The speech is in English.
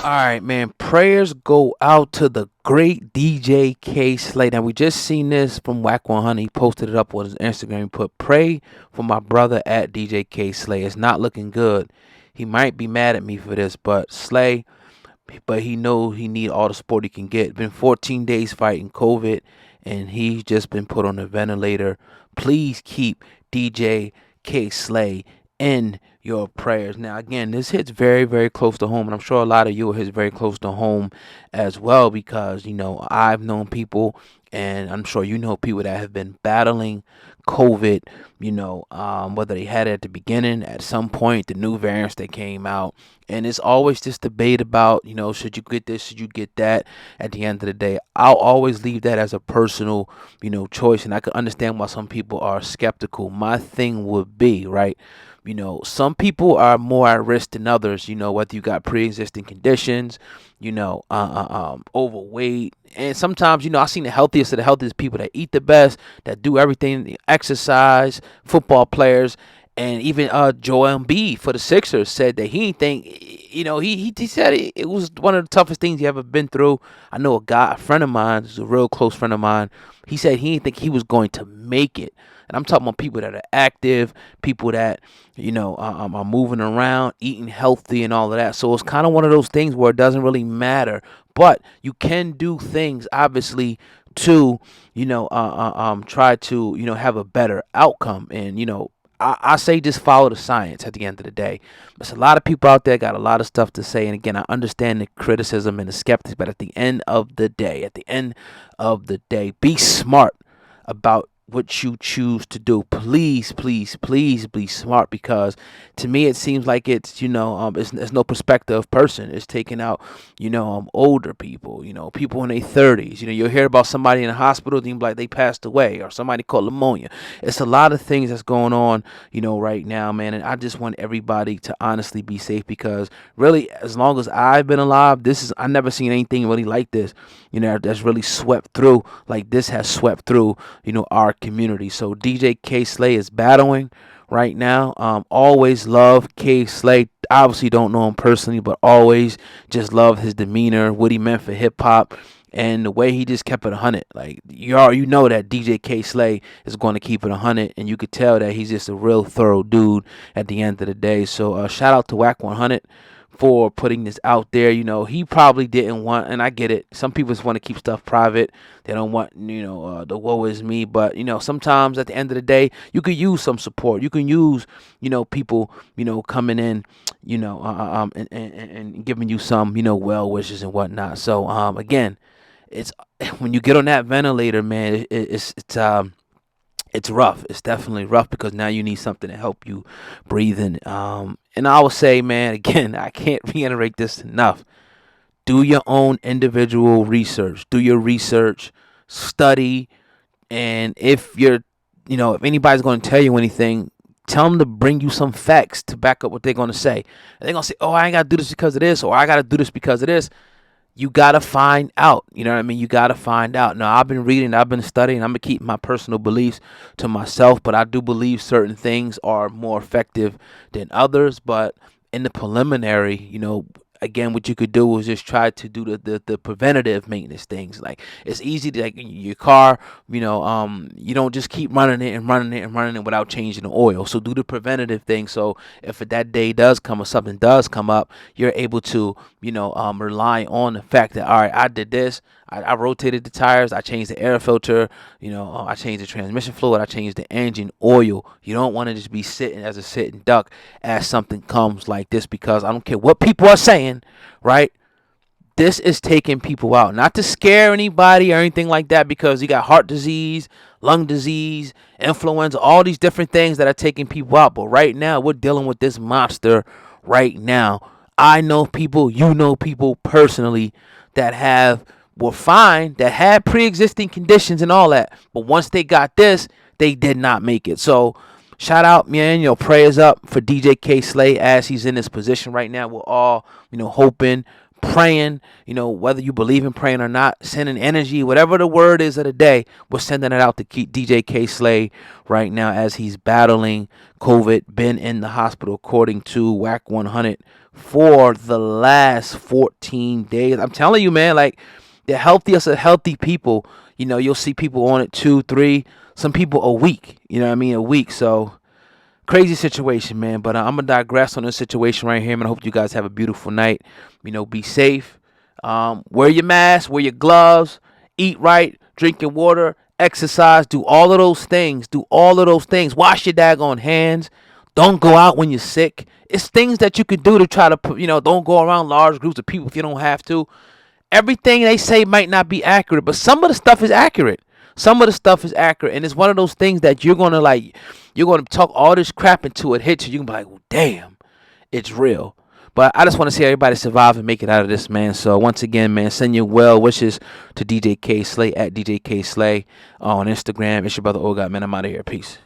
All right, man. Prayers go out to the great DJ K Slade. Now we just seen this from Whack 100. He posted it up on his Instagram. He put, "Pray for my brother at DJ K Slade. It's not looking good. He might be mad at me for this, but Slay, but he know he need all the support he can get. Been 14 days fighting COVID, and he's just been put on a ventilator. Please keep DJ K Slay in your prayers." Now, again, this hits very, very close to home, and I'm sure a lot of you hits very close to home as well because I've known people, and I'm sure you know people that have been battling COVID. Whether they had it at the beginning, at some point, the new variants that came out, and it's always this debate about should you get this, should you get that. At the end of the day, I'll always leave that as a personal choice, and I can understand why some people are skeptical. My thing would be, right, some people are more at risk than others, whether you got pre-existing conditions, overweight. And sometimes, I've seen the healthiest of the healthiest people that eat the best, that do everything, exercise, football players. And even Joel Embiid for the Sixers said that he didn't think, he said it was one of the toughest things he ever been through. I know a friend of mine, who's a real close friend of mine, he said he didn't think he was going to make it. And I'm talking about people that are active, people that, are moving around, eating healthy and all of that. So it's kind of one of those things where it doesn't really matter. But you can do things, obviously, to, try to, have a better outcome. And, I say just follow the science at the end of the day. There's a lot of people out there got a lot of stuff to say. And again, I understand the criticism and the skeptics, but at the end of the day, be smart about what you choose to do. Please, please, please be smart, because to me it seems like it's no perspective person. It's taking out older people, people in their 30s. You'll hear about somebody in the hospital and be like they passed away, or somebody caught pneumonia. It's a lot of things that's going on right now, man, and I just want everybody to honestly be safe, because really, as long as I've been alive, I never seen anything really like this, that's really swept through like this has swept through our community. So DJ K Slay is battling right now. Always love K Slay. Obviously don't know him personally, but always just love his demeanor, what he meant for hip hop, and the way he just kept it 100. Like you know that DJ K Slay is going to keep it 100, and you could tell that he's just a real thorough dude at the end of the day. So shout out to Whack 100 for putting this out there. He probably didn't want, and I get it, some people just want to keep stuff private. They don't want the woe is me. But sometimes at the end of the day, you could use some support. You can use people coming in and giving you some well wishes and whatnot. So again, it's when you get on that ventilator, man, it's rough. It's definitely rough, because now you need something to help you breathe in. And I would say, man, again, I can't reiterate this enough. Do your own individual research. Do your research, study, and if anybody's going to tell you anything, tell them to bring you some facts to back up what they're going to say. And they're going to say, "Oh, I ain't got to do this because of this," or "I got to do this because of this." You got to find out. You know what I mean? You got to find out. Now, I've been reading, I've been studying. I'm going to keep my personal beliefs to myself, but I do believe certain things are more effective than others. But in the preliminary, again, what you could do is just try to do the preventative maintenance things. Like, it's easy to, like, your car, you don't just keep running it and running it and running it without changing the oil. So do the preventative thing. So if that day does come or something does come up, you're able to, rely on the fact that, all right, I did this. I rotated the tires. I changed the air filter. I changed the transmission fluid. I changed the engine oil. You don't want to just be sitting as a sitting duck as something comes like this, because I don't care what people are saying, right? This is taking people out. Not to scare anybody or anything like that, because you got heart disease, lung disease, influenza, all these different things that are taking people out. But right now, we're dealing with this monster right now. I know people, you know people personally that were fine, that had pre-existing conditions and all that, but once they got this, they did not make it. So shout out, man, prayers up for DJ K Slay as he's in this position right now. We're all hoping, praying, whether you believe in praying or not, sending energy, whatever the word is of the day, we're sending it out to keep DJ K Slay right now as he's battling COVID, been in the hospital according to WAC 100 for the last 14 days. I'm telling you, man, like the healthiest of healthy people, you'll see people on it 2, 3, some people a week, a week. So crazy situation, man. But I'm going to digress on this situation right here, man. I hope you guys have a beautiful night. Be safe. Wear your mask, wear your gloves, eat right, drink your water, exercise, do all of those things. Wash your daggone hands. Don't go out when you're sick. It's things that you could do to try to, don't go around large groups of people if you don't have to. Everything they say might not be accurate, but some of the stuff is accurate. And it's one of those things that you're gonna talk all this crap until it hits you. You can be like, well, damn, it's real. But I just want to see everybody survive and make it out of this, man. So once again, man, send your well wishes to DJ K Slay at DJ K Slay on Instagram. It's your brother Ogot, man. I'm out of here. Peace.